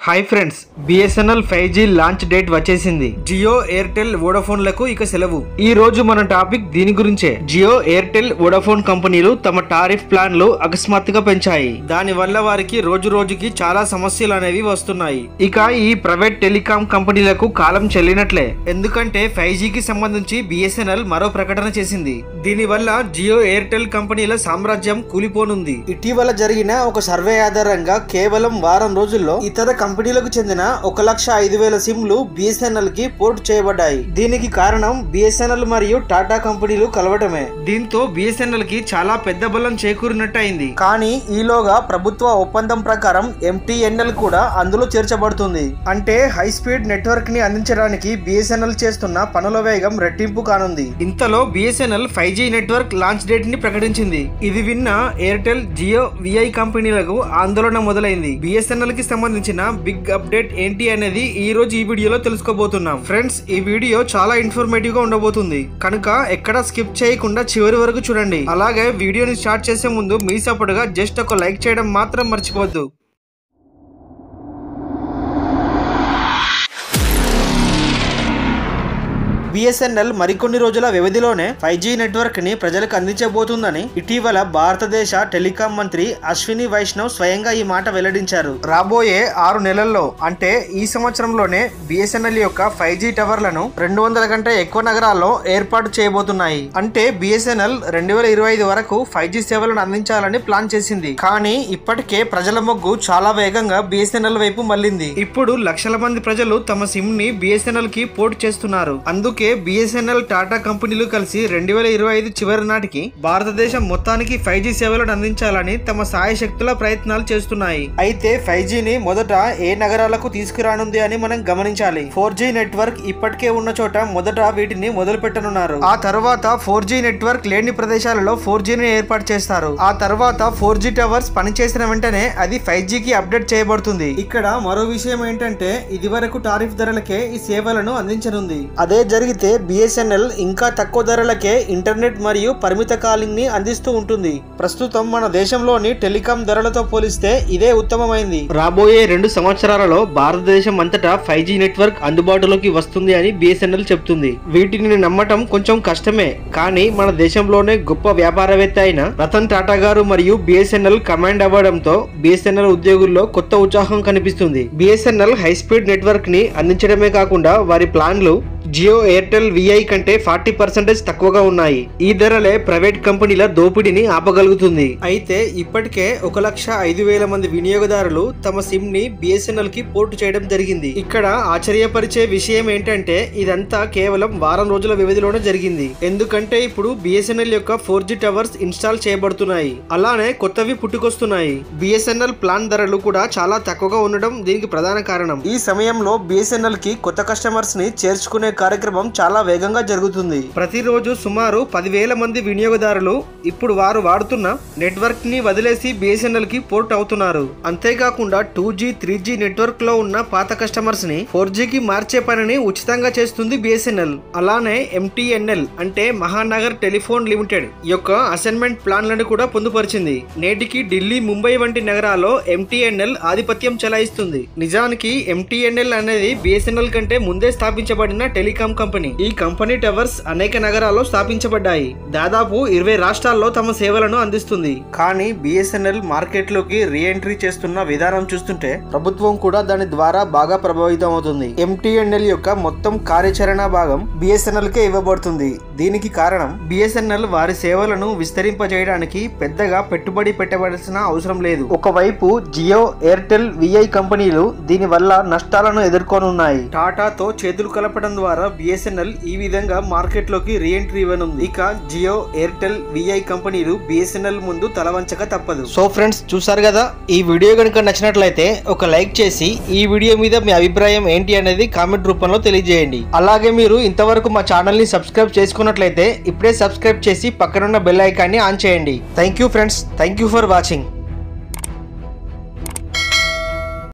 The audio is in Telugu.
Hi friends, BSNL 5G launch date వచ్చేసింది. జియో, ఎయిర్టెల్, వోడాఫోన్ లకు ఇక సెలవు. ఈ రోజు మన టాపిక్ దీని గురించే. జియో, ఎయిర్టెల్, వోడాఫోన్ కంపెనీలు తమ టారిఫ్ ప్లాన్లు అకస్మాత్తుగా పెంచాయి. దాని వల్ల వారికి రోజు రోజుకి చాలా సమస్యలు అనేవి వస్తున్నాయి. ఇక ఈ ప్రైవేట్ టెలికాం కంపెనీలకు కాలం చెల్లినట్లే. ఎందుకంటే 5Gకి సంబంధించి బిఎస్ఎన్ఎల్ మరో ప్రకటన చేసింది. దీని వల్ల జియో, ఎయిర్టెల్ కంపెనీల సామ్రాజ్యం కూలిపోనుంది. ఇటీవల జరిగిన ఒక సర్వే ఆధారంగా కేవలం వారం రోజుల్లో ఇతర కంపెనీలకు చెందిన 1,05,000 సిమ్లు బిఎస్ఎన్ఎల్ కి పోర్ట్ చేయబడ్డాయి. దీనికి కారణం బిఎస్ఎన్ఎల్ మరియు టాటా కంపెనీలు కలవటమే. దీంతో బిఎస్ఎన్ఎల్ కి చాలా పెద్ద బలం చేకూరినట్టయింది. కానీ ఈలోగా ప్రభుత్వ ఒప్పందం ప్రకారం ఎంటీఎన్ఎల్ కూడా అందులో చేర్చబడుతుంది. అంటే హై స్పీడ్ నెట్వర్క్ ని అందించడానికి బిఎస్ఎన్ఎల్ చేస్తున్న పనుల వేగం రెట్టింపు కానుంది. ఇంతలో BSNL 5G network launch date ని ప్రకటించింది. ఇది విన్న ఎయిర్టెల్, జియో, విఐ కంపెనీలకు ఆందోళన మొదలైంది. బిఎస్ఎన్ఎల్ కి సంబంధించిన బిగ్ అప్డేట్ ఏంటి అనేది ఈ రోజు ఈ వీడియోలో తెలుసుకోబోతున్నాం. ఫ్రెండ్స్, ఈ వీడియో చాలా ఇన్ఫర్మేటివ్ గా ఉండబోతుంది కనుక ఎక్కడ స్కిప్ చేయకుండా చివరి వరకు చూడండి. అలాగే వీడియోని స్టార్ట్ చేసే ముందు మీ సపోర్టుగా జస్ట్ ఒక లైక్ చేయడం మాత్రం మర్చిపోవద్దు. బిఎస్ఎన్ఎల్ మరికొన్ని రోజుల వ్యవధిలోనే 5G నెట్వర్క్ ని ప్రజలకు అందించబోతుందని ఇటీవల భారతదేశ టెలికాం మంత్రి అశ్విని వైష్ణవ్ స్వయంగా ఈ మాట వెల్లడించారు. రాబోయే 6 నెలల్లో అంటే ఈ సంవత్సరంలోనే బిఎస్ఎన్ఎల్ యొక్క 5G టవర్లను 200 కంటే ఎక్కువ నగరాల్లో ఏర్పాటు చేయబోతున్నాయి. అంటే బిఎస్ఎన్ఎల్ 2025 వరకు 5G సేవలను అందించాలని ప్లాన్ చేసింది. కానీ ఇప్పటికే ప్రజల మొగ్గు చాలా వేగంగా బిఎస్ఎన్ఎల్ వైపు మళ్లింది. ఇప్పుడు లక్షల మంది ప్రజలు తమ సిమ్ ని బిఎస్ఎన్ఎల్ కి పోర్ట్ చేస్తున్నారు. అందుకే బిఎస్ఎన్ఎల్, టాటా కంపెనీలు కలిసి 2025 చివరి నాటికి భారతదేశం మొత్తానికి 5G సేవలను అందించాలని తమ సాయశక్తుల ప్రయత్నాలు చేస్తున్నాయి. అయితే 5G ని మొదట ఏ నగరాలకు తీసుకురానుంది అని మనం గమనించాలి. 4G నెట్వర్క్ ఇప్పటికే ఉన్న చోట మొదట వీటిని మొదలు పెట్టనున్నారు. ఆ తర్వాత 4G నెట్వర్క్ లేని ప్రదేశాలలో 4G ని ఏర్పాటు చేస్తారు. ఆ తర్వాత 4G టవర్స్ పనిచేసిన వెంటనే అది 5G కి అప్డేట్ చేయబడుతుంది. ఇక్కడ మరో విషయం ఏంటంటే ఇది వరకు టారిఫ్ ధరలకే ఈ సేవలను అందించనుంది. అదే జరిగితే బిఎస్ఎన్ఎల్ ఇంకా తక్కువ ధరలకే ఇంటర్నెట్ మరియు పరిమిత కాలింగ్ ని అందిస్తూ ఉంటుంది. ప్రస్తుతం మన దేశంలోని టెలికాం ధరలతో పోలిస్తే ఇదే ఉత్తమమైంది. రాబోయే 2 సంవత్సరాలలో భారతదేశం అంతటా 5G నెట్వర్క్ అందుబాటులోకి వస్తుంది అని బిఎస్ఎన్ఎల్ చెప్తుంది. వీటిని నమ్మటం కొంచెం కష్టమే. కానీ మన దేశంలోనే గొప్ప వ్యాపారవేత్త అయిన రతన్ టాటా గారు మరియు బిఎస్ఎన్ఎల్ కమాండ్ అవ్వడంతో బిఎస్ఎన్ఎల్ ఉద్యోగుల్లో కొత్త ఉత్సాహం కనిపిస్తుంది. బిఎస్ఎన్ఎల్ హై స్పీడ్ నెట్వర్క్ ని అందించడమే కాకుండా వారి ప్లాన్లు జియో, ఎయిర్టెల్, విఐ కంటే 40% తక్కువగా ఉన్నాయి. ఈ ధరలే ప్రైవేట్ కంపెనీల దోపిడీని ఆపగలుగుతుంది. అయితే ఇప్పటికే 1,05,000 మంది వినియోగదారులు తమ సిమ్ ని బిఎస్ఎన్ఎల్ కి పోర్ట్ చేయడం జరిగింది. ఇక్కడ ఆశ్చర్యపరిచే విషయం ఏంటంటే ఇదంతా కేవలం వారం రోజుల వ్యవధిలోనే జరిగింది. ఎందుకంటే ఇప్పుడు బిఎస్ఎన్ఎల్ యొక్క 4G టవర్స్ ఇన్స్టాల్ చేయబడుతున్నాయి. అలానే కొత్తవి పుట్టుకొస్తున్నాయి. బిఎస్ఎన్ఎల్ ప్లాన్ ధరలు కూడా చాలా తక్కువగా ఉండడం దీనికి ప్రధాన కారణం. ఈ సమయంలో బిఎస్ఎన్ఎల్ కి కొత్త కస్టమర్స్ ని చేర్చుకునే కార్యక్రమం చాలా వేగంగా జరుగుతుంది. ప్రతిరోజు సుమారు 10,000 మంది వినియోగదారులు ఇప్పుడు వారు వాడుతున్న నెట్వర్క్ ని వదిలేసి బిఎస్ఎన్ఎల్ కి పోర్ట్ అవుతున్నారు. అంతేకాకుండా 2G, 3G నెట్వర్క్ లో ఉన్న పాత కస్టమర్స్ ని 4G కి మార్చే పనిని ఉచితంగా చేస్తుంది బిఎస్ఎన్ఎల్. అలానే ఎంటీఎన్ఎల్ అంటే మహానగర్ టెలిఫోన్ లిమిటెడ్ యొక్క అసైన్మెంట్ ప్లాన్లను కూడా పొందుపరిచింది. నేటికి ఢిల్లీ, ముంబై వంటి నగరాల్లో ఎంటీఎన్ఎల్ ఆధిపత్యం చెలాయిస్తుంది. నిజానికి ఎంటీఎన్ఎల్ అనేది బిఎస్ఎన్ఎల్ కంటే ముందే స్థాపించబడిన టెలికాం కంపెనీ. ఈ కంపెనీ టవర్స్ అనేక నగరాల్లో స్థాపించబడ్డాయి. దాదాపు 20 రాష్ట్రాల్లో తమ సేవలను అందిస్తుంది. కానీ బిఎస్ఎన్ఎల్ మార్కెట్ లోకి రీ ఎంట్రీ చేస్తున్న విధానం చూస్తుంటే ప్రభుత్వం కూడా దాని ద్వారా బాగా ప్రభావితం అవుతుంది. ఎంటీఎన్ఎల్ యొక్క మొత్తం కార్యాచరణ భాగం బిఎస్ఎన్ఎల్ కే ఇవ్వబడుతుంది. దీనికి కారణం బిఎస్ఎన్ఎల్ వారి సేవలను విస్తరింపజేయడానికి పెద్దగా పెట్టుబడి పెట్టవలసిన అవసరం లేదు. ఒకవైపు జియో, ఎయిర్టెల్, విఐ కంపెనీలు దీని వల్ల నష్టాలను ఎదుర్కొనున్నాయి. టాటాతో చేతులు కలపడం ద్వారా బిఎస్ఎన్ఎల్ ఈ విధంగా మార్కెట్ లోకి రీ ఎంట్రీ ఇవ్వనుంది. ఇక జియో, ఎయిర్టెల్, విఐ కంపెనీలు బిఎస్ఎన్ఎల్ ముందు తలవంచక తప్పదు. సో ఫ్రెండ్స్, చూసారు కదా. ఈ వీడియో కనుక నచ్చినట్లయితే ఒక లైక్ చేసి ఈ వీడియో మీద మీ అభిప్రాయం ఏంటి అనేది కామెంట్ రూపంలో తెలియజేయండి. అలాగే మీరు ఇంతవరకు మా ఛానల్ ని సబ్స్క్రైబ్ చేసుకున్నట్లయితే ఇప్పుడే సబ్స్క్రైబ్ చేసి పక్కనున్న బెల్ ఐకాన్ ని ఆన్ చేయండి. Thank you friends. Thank you for watching.